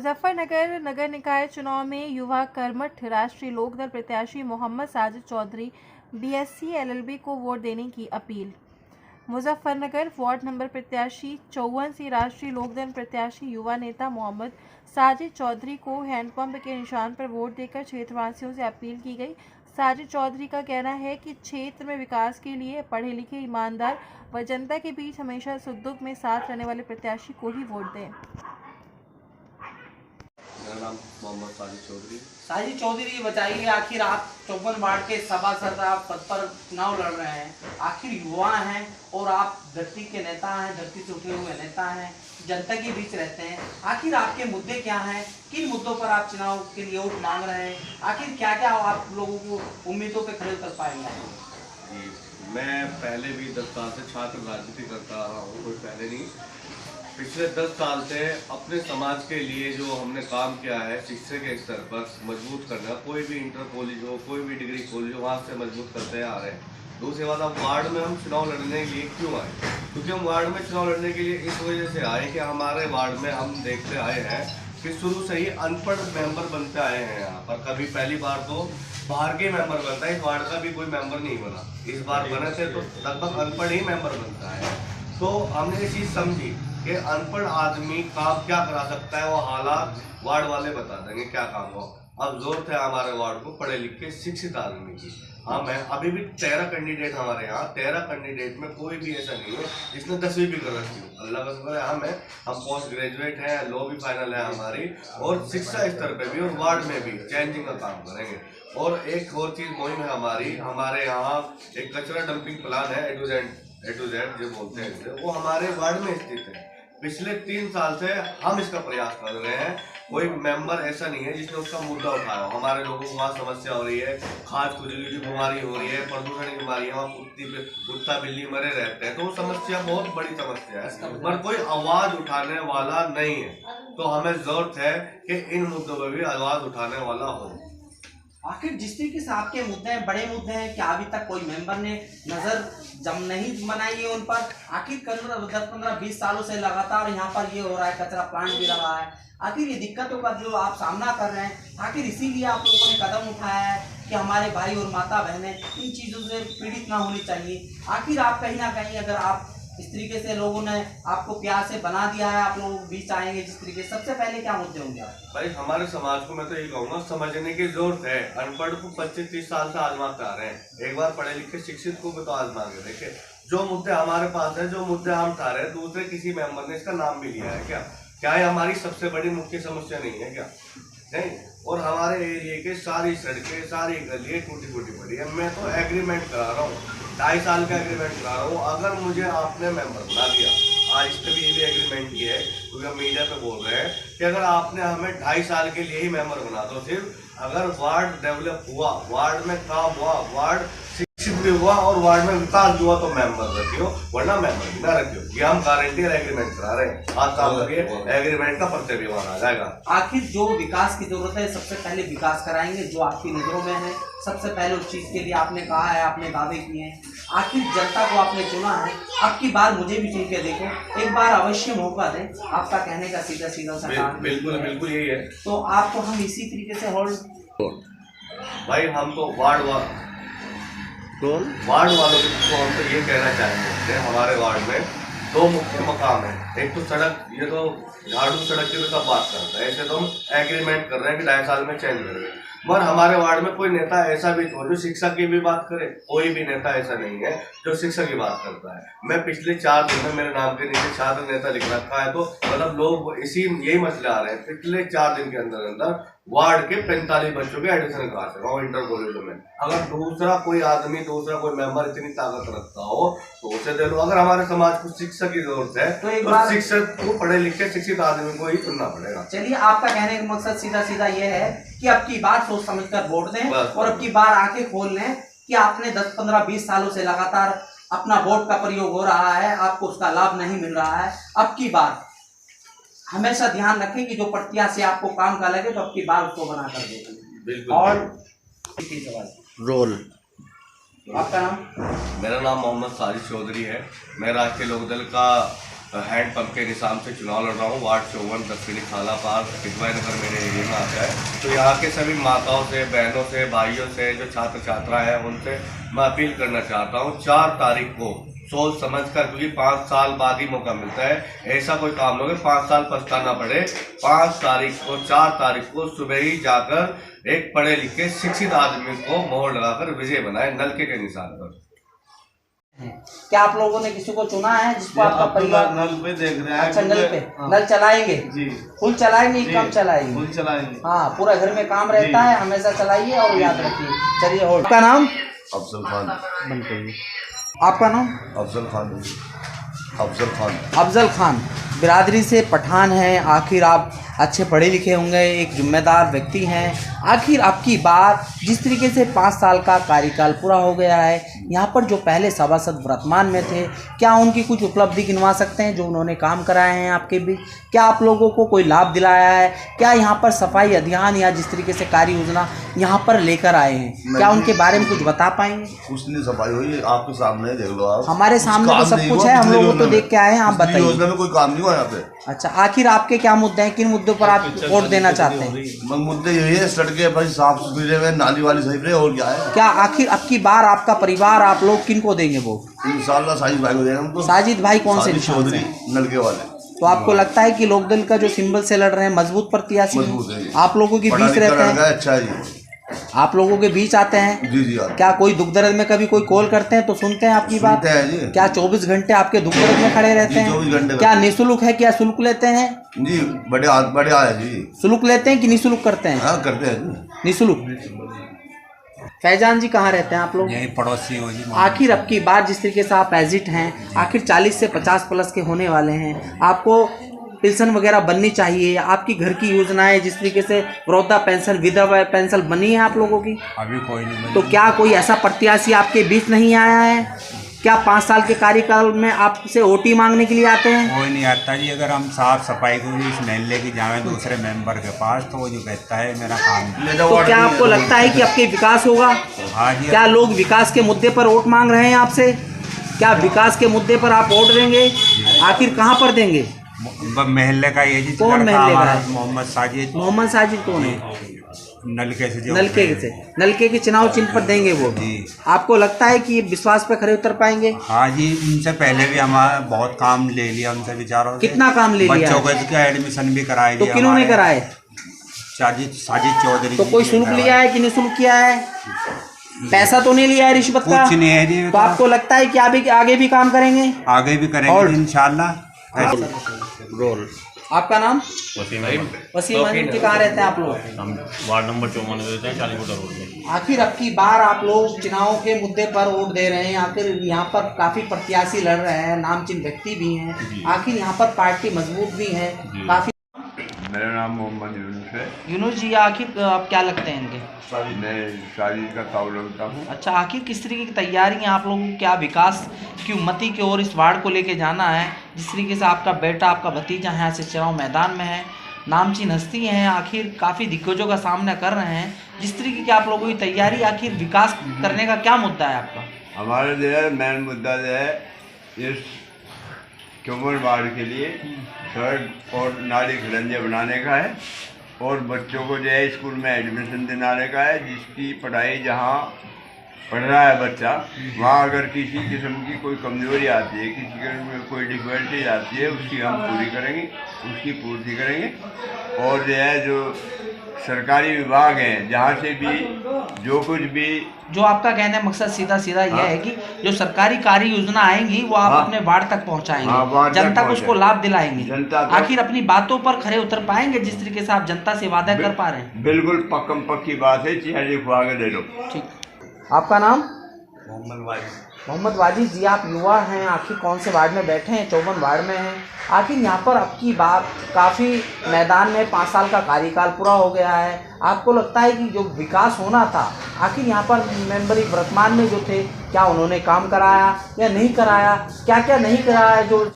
मुजफ्फरनगर नगर निकाय चुनाव में युवा कर्मठ राष्ट्रीय लोकदल प्रत्याशी मोहम्मद साजिद चौधरी बीएससी एलएलबी को वोट देने की अपील। मुजफ्फरनगर वार्ड नंबर प्रत्याशी 54 से राष्ट्रीय लोकदल प्रत्याशी युवा नेता मोहम्मद साजिद चौधरी को हैंडपंप के निशान पर वोट देकर क्षेत्रवासियों से अपील की गई। साजिद चौधरी का कहना है कि क्षेत्र में विकास के लिए पढ़े लिखे, ईमानदार व जनता के बीच हमेशा सुख दुख में साथ रहने वाले प्रत्याशी को ही वोट दें। मेरा नाम मोहम्मद साजिद चौधरी। साजिद चौधरी, ये बताइए, आखिर आप 54 वार्ड के सभासद आप पद पर चुनाव लड़ रहे हैं, आखिर युवा हैं और आप धरती के नेता हैं, धरती से उठे हुए नेता हैं, जनता के बीच रहते हैं, आखिर आपके मुद्दे क्या हैं, किन मुद्दों पर आप चुनाव के लिए वोट मांग रहे हैं, आखिर क्या क्या आप लोगों को उम्मीदों पे खड़े कर पाएंगे? जी, मैं पहले भी 10 साल से छात्र राजनीति करता रहा हूँ, कोई पहले नहीं। पिछले 10 साल से अपने समाज के लिए जो हमने काम किया है, शिक्षा के स्तर पर मजबूत करना, कोई भी इंटर कॉलेज हो, कोई भी डिग्री कॉलेज हो, वहाँ से मजबूत करते आ रहे हैं। दूसरी बात, अब वार्ड में हम चुनाव लड़ने के लिए क्यों आए? क्योंकि हम वार्ड में चुनाव लड़ने के लिए इस वजह से आए कि हमारे वार्ड में हम देखते आए हैं कि शुरू से ही अनपढ़ मेंबर बनते आए हैं। यहाँ पर कभी पहली बार तो बाहर के मेंबर बनता है, इस वार्ड का भी कोई मेंबर नहीं बना। इस बार बने थे तो लगभग अनपढ़ ही मेंबर बनता है। तो हमने ये चीज़ समझी कि अनपढ़ आदमी काम क्या करा सकता है, वो हालात वार्ड वाले बता देंगे क्या काम हो। अब जरूरत है हमारे वार्ड को पढ़े लिखे शिक्षित आदमी की। हाँ, मैं अभी भी 13 कैंडिडेट हमारे यहाँ, 13 कैंडिडेट में कोई भी ऐसा नहीं है जिसने 10वीं भी कर रखी हो। अल्लाह का शुक्र है, हम पोस्ट ग्रेजुएट हैं, लॉ भी फाइनल है हमारी, और शिक्षा स्तर पे भी और वार्ड में भी चेंजिंग का काम करेंगे। और एक और चीज़ मुहिम है हमारे यहाँ एक कचरा डंपिंग प्लान है, ए टू जेड जो बोलते हैं, वो हमारे वार्ड में स्थित है। पिछले 3 साल से हम इसका प्रयास कर रहे हैं, कोई मेंबर ऐसा नहीं है जिसने उसका मुद्दा उठाया। हमारे लोगों को वहाँ समस्या हो रही है, खास खुजली की बीमारी हो रही है, प्रदूषण की बीमारी है, वहाँ कुत्ता बिल्ली मरे रहते हैं, तो वो समस्या बहुत बड़ी समस्या है, पर कोई आवाज उठाने वाला नहीं है। तो हमें जरूरत है कि इन मुद्दों पर भी आवाज उठाने वाला हो। आखिर जिस तरीके से आपके मुद्दे हैं, बड़े मुद्दे हैं, क्या अभी तक कोई मेंबर ने नजर जम नहीं बनाई है उन पर? आखिर 10-15-20 सालों से लगातार यहाँ पर ये हो रहा है, कचरा प्लांट भी लगा है। आखिर ये दिक्कतों का जो आप सामना कर रहे हैं, आखिर इसीलिए आप लोगों ने कदम उठाया है कि हमारे भाई और माता बहनें इन चीज़ों से पीड़ित ना होनी चाहिए। आखिर आप कहीं ना कहीं, अगर आप इस तरीके से लोगों ने आपको प्यार से बना दिया है, आप लोग बीच आएंगे जिस तरीके से, सबसे पहले क्या मुद्दे होंगे? भाई, हमारे समाज को मैं तो ये कहूँगा, समझने की जरूरत है। अनपढ़ को 25-30 साल से आजमाते आ रहे हैं, एक बार पढ़े लिखे शिक्षित को भी तो आजमा के देखे। जो मुद्दे हमारे पास है, जो मुद्दे हम उठा रहे हैं, दूसरे किसी मेंबर ने इसका नाम भी लिया है क्या ये हमारी सबसे बड़ी मुख्य समस्या नहीं है क्या? नहीं। और हमारे एरिया के सारी सड़कें, सारी गलियाँ टूटी फूटी पड़ी है। मैं तो एग्रीमेंट करा रहा हूँ, 2.5 साल का एग्रीमेंट करा रहा हूँ। अगर मुझे आपने मेंबर बना दिया, आज इस पर भी ये भी एग्रीमेंट किया है, क्योंकि हम मीडिया पे बोल रहे हैं कि अगर आपने हमें 2.5 साल के लिए ही मेंबर बना दो, सिर्फ अगर वार्ड डेवलप हुआ, वार्ड में काम हुआ, वार्ड शिक्षित भी हुआ और वार्ड में विकास हुआ, तो मेंबर रखियो, वरना मेंबर भी ना रखियो। ये हम गारंटी एग्रीमेंट करा रहे हैं, आज काम करिए, एग्रीमेंट का पर्चे भी वहाँ आ जाएगा। आखिर जो विकास की जरूरत है, सबसे पहले विकास कराएंगे जो आपकी नजरों में है। सबसे पहले उस चीज के लिए आपने कहा है, आपने दावे किए हैं, आखिर जनता को आपने चुना है। अब की बार मुझे भी चुन के देखो, एक बार अवश्य मौका दें। आपका कहने का सीधा सा काम बिल्कुल यही है। तो आपको हम इसी तरीके से होल्ड, भाई, हम तो वार्ड वालों को हम तो ये कहना चाहेंगे, हमारे वार्ड में 2 मुख्य मकाम है। एक तो सड़क, ये तो झाड़ू सड़क की तो सब बात करता है, ऐसे तो हम एग्रीमेंट कर रहे हैं कि 2.5 साल में चेंज करेंगे। मगर हमारे वार्ड में कोई नेता ऐसा भी तो जो शिक्षा की भी बात करे, कोई भी नेता ऐसा नहीं है जो शिक्षा की बात करता है। मैं पिछले 4 दिन में मेरे नाम के नीचे छात्र नेता लिख रखा है, तो मतलब लोग यही मसले आ रहे हैं। पिछले 4 दिन के अंदर वार्ड के 45 बच्चों के एडमिशन करा सका हूँ इंटर कॉलेजों में। अगर दूसरा कोई आदमी, दूसरा कोई मेंबर इतनी ताकत रखता हो तो उसे दे लो। अगर हमारे समाज को शिक्षा की जरूरत है तो शिक्षक को, पढ़े लिखे शिक्षित आदमी को ही चुनना पड़ेगा। चलिए, आपका कहने का मकसद सीधा ये है कि अब की बार सोच समझ कर वोट दें और अब की बार आंखें खोल लें कि आपने 10-15-20 सालों से लगातार अपना वोट का प्रयोग हो रहा है, आपको उसका लाभ नहीं मिल रहा है। अब की बार हमेशा ध्यान रखें कि जो प्रत्याशी आपको काम का लगे तो अब की बार उसको बना कर दें। और रोल, आपका नाम? मेरा नाम मोहम्मद साजिद चौधरी है। मैं राष्ट्रीय लोकदल का हैंडपंप के निशान से चुनाव लड़ रहा हूँ। वार्ड 54 दक्षिणी खाला पार टिकवाई नगर मेरे एरिया में आता है। तो यहाँ के सभी माताओं से, बहनों से, भाइयों से, जो छात्र छात्राएं हैं, उनसे मैं अपील करना चाहता हूँ 4 तारीख को सोच समझ कर, क्योंकि 5 साल बाद ही मौका मिलता है, ऐसा कोई काम लोगे 5 साल पछताना पड़े। 5 तारीख को, 4 तारीख को सुबह ही जाकर एक पढ़े लिखे शिक्षित आदमी को मोहर लगाकर विजय बनाए नलके के निशान पर। क्या आप लोगों ने किसी को चुना है जिसको आपका परिवार नल पे देख रहे हैं? अच्छा, नल पे नल चलाएंगे जी, फुल चलाएंगे, कम चलाएंगे? फुल चलाएंगे। हाँ, पूरा घर में काम रहता है, हमेशा चलाइए और याद रखिए। चलिए, होल्ड। आपका नाम? अफजल खान। आपका नाम? अफजल खान। अफजल खान। अफजल खान बिरादरी से पठान हैं। आखिर आप अच्छे पढ़े लिखे होंगे, एक जिम्मेदार व्यक्ति हैं। आखिर आपकी बात, जिस तरीके से 5 साल का कार्यकाल पूरा हो गया है, यहाँ पर जो पहले सभासद वर्तमान में थे, क्या उनकी कुछ उपलब्धि गिनवा सकते हैं जो उन्होंने काम कराए हैं आपके बीच? क्या आप लोगों को कोई लाभ दिलाया है? क्या यहाँ पर सफाई अभियान या जिस तरीके से कार्य योजना यहाँ पर लेकर आए हैं, क्या उनके बारे में कुछ बता पाएंगे? कुछ नहीं सफाई हुई, आपके सामने देख लो आप। हमारे सामने तो सब कुछ है, हम लोगों को देख के आए हैं, आप बताइए। योजना में कोई काम नहीं हुआ यहाँ पे। अच्छा, आखिर आपके क्या मुद्दे हैं, किन मुद्दों पर आप वोट देना चाहते हैं? मुद्दे यही है, सड़कें भाई साफ सुथरे में, नाली वाली सही रहे, और क्या है? क्या आखिर अब की बार आपका परिवार, आप लोग किन को देंगे वोट? इंशाल्लाह साजिद भाई को देंगे हमको। साजिद भाई कौन से साजिद निशान चौधरी, से? नलके वाले। तो आपको लगता है कि लोकदल का जो सिंबल से लड़ रहे हैं मजबूत प्रत्याशी मजबूत है, आप लोगों के पढ़ा बीच लिखा रहते लड़का हैं? है, अच्छा है जी। आप लोगों के बीच आते हैं? जी जी आप क्या कोई दुख दर्द में कभी कोई कॉल करते हैं तो सुनते हैं आपकी बात? सुनते हैं जी। क्या 24 घंटे आपके दुख दर्द में खड़े रहते जी, 24 घंटे हैं? क्या निःशुल्क है, क्या शुल्क लेते हैं? जी, बड़े आए जी। शुल्क लेते हैं कि निःशुल्क करते हैं? हाँ, करते हैं जी। निःशुल्क। फैजान जी कहाँ रहते हैं आप लोग? यही पड़ोसी हो जी। आखिर अब की बार जिस तरीके से आप एजिट हैं, आखिर 40 से 50 प्लस के होने वाले हैं, आपको पेंशन वगैरह बननी चाहिए। आपकी घर की योजनाएं जिस तरीके से वृद्धा पेंशन, विधवा पेंशन बनी है आप लोगों की, अभी कोई नहीं बनी। तो क्या कोई ऐसा प्रत्याशी आपके बीच नहीं आया है? क्या 5 साल के कार्यकाल में आपसे ओटी मांगने के लिए आते हैं? कोई नहीं आता जी। अगर हम साफ सफाई को भी इस महल्ले की जाए दूसरे मेंबर के पास, तो वो जो कहता है मेरा काम है। तो क्या आपको लगता है कि आपके विकास होगा? हाँ जी। क्या लोग विकास के मुद्दे पर वोट मांग रहे हैं आपसे? क्या विकास के मुद्दे पर आप वोट देंगे? आखिर कहाँ पर देंगे? महल्ले का ये जी कौन लड़का महल्ले का हमारा, है? मोहम्मद साजिद। मोहम्मद साजिद कौन है? नलके से जो नलके के चुनाव चिन्ह पर देंगे वो जी। आपको लगता है कि विश्वास पे खरे उतर पाएंगे? हाँ जी, उनसे पहले भी हमारा बहुत काम ले लिया उनसे विचारों से। कितना काम ले लिया? बच्चों का एडमिशन भी कराए। तो किन्होंने कराए? साजिद चौधरी। तो कोई शुल्क लिया है कि निःशुल्क किया है? पैसा तो नहीं लिया है रिश्वत का? कुछ नहीं है जी। तो आपको लगता है कि आगे भी काम करेंगे? आगे भी करेंगे इंशाल्लाह। रोल। आपका नाम? वसीम अहमद के कहाँ रहते हैं आप लोग? हम वार्ड नंबर 54 में रहते हैं, 40 फुट रोड में। आखिर अब की बार आप लोग चुनाव के मुद्दे पर वोट दे रहे हैं, आखिर यहाँ पर काफी प्रत्याशी लड़ रहे हैं, नामचीन व्यक्ति भी हैं, आखिर यहाँ पर पार्टी मजबूत भी है काफी। मेरा नाम मोहम्मद यूनुस है। यूनुस जी, आखिर आप क्या लगते हैं इनके? मैं शादी का ताऊ लगता हूँ। अच्छा, आखिर किस तरीके की तैयारियां आप लोगों को, क्या विकास की उन्नति की ओर इस वार्ड को लेके जाना है? जिस तरीके से आपका बेटा, आपका भतीजा यहाँ से चुनाव मैदान में है, नामचीन हस्ती हैं, आखिर काफ़ी दिक्कतों का सामना कर रहे हैं, जिस तरीके की आप लोगों की तैयारी, आखिर विकास करने का क्या मुद्दा है आपका? हमारा जो है मेन मुद्दा जो है इस चौवन वार्ड के लिए सड़क और नाली खड़ंजे बनाने का है, और बच्चों को जो है स्कूल में एडमिशन दिलाने का है। जिसकी पढ़ाई जहाँ पढ़ रहा है बच्चा, वहाँ अगर किसी किस्म की कोई कमजोरी आती है, किसी किस्म में कोई डिफिकल्टी आती है, उसकी हम पूरी करेंगे, उसकी पूर्ति करेंगे। और जो है जो सरकारी विभाग हैं, जहाँ से भी जो कुछ भी, जो आपका कहना है मकसद सीधा यह है कि जो सरकारी कार्य योजना आएंगी वो आप अपने वार्ड तक पहुंचाएंगे, जनता को उसको लाभ दिलाएंगे। आखिर अपनी बातों पर खरे उतर पाएंगे जिस तरीके से आप जनता से वादा कर पा रहे हैं? बिल्कुल पक्की बात है, चेहरे लिखवा के दे लो। ठीक। आपका नाम? मोहम्मद वाजिद जी, आप युवा हैं, आखिर कौन से वार्ड में बैठे हैं? 54 वार्ड में हैं। आखिर यहाँ पर अब की बार काफ़ी मैदान में 5 साल का कार्यकाल पूरा हो गया है, आपको लगता है कि जो विकास होना था, आखिर यहाँ पर मेंबर वर्तमान में जो थे, क्या उन्होंने काम कराया या नहीं कराया? क्या क्या नहीं कराया जो